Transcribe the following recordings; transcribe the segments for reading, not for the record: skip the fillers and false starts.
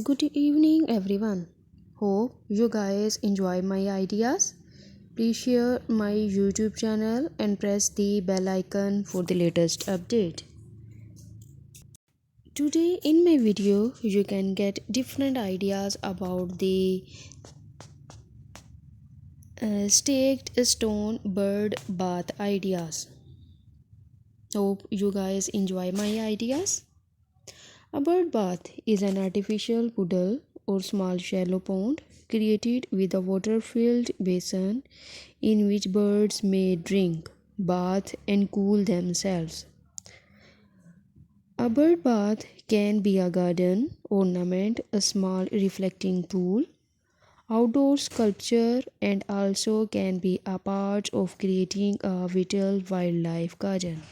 Good evening, everyone. Hope you guys enjoy my ideas. Please share my YouTube channel and press the bell icon for the latest update. Today, in my video, you can get different ideas about the staked stone bird bath ideas. Hope you guys enjoy my ideas. A bird bath is an artificial puddle or small shallow pond created with a water-filled basin in which birds may drink, bath, and cool themselves. A bird bath can be a garden ornament, a small reflecting pool, outdoor sculpture, and also can be a part of creating a vital wildlife garden.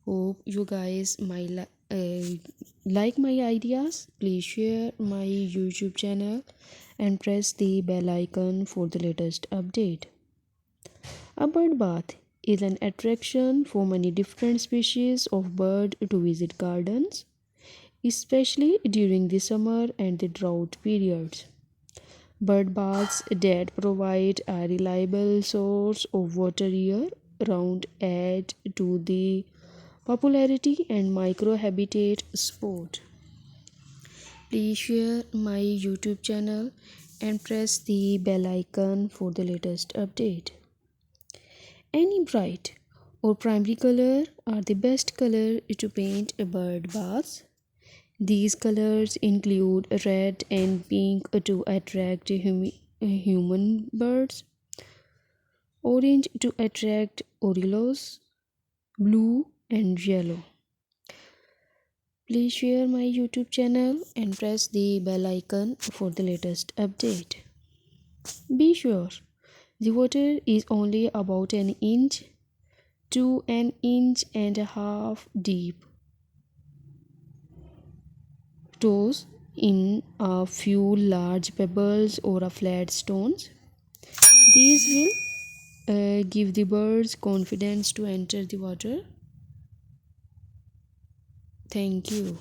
Hope you guys like my ideas. Please share my YouTube channel and press the bell icon for the latest update. A bird bath is an attraction for many different species of bird to visit gardens, especially during the summer and the drought periods. Bird baths that provide a reliable source of water year round add to the popularity and microhabitat sport. Please share my YouTube channel and press the bell icon for the latest update. Any bright or primary color are the best color to paint a bird bath. These colors include red and pink to attract human birds, orange to attract orioles, blue and yellow. Please share my YouTube channel and press the bell icon for the latest update. Be sure the water is only about an inch to an inch and a half deep. Toss in a few large pebbles or a flat stones. These will give the birds confidence to enter the water. Thank you.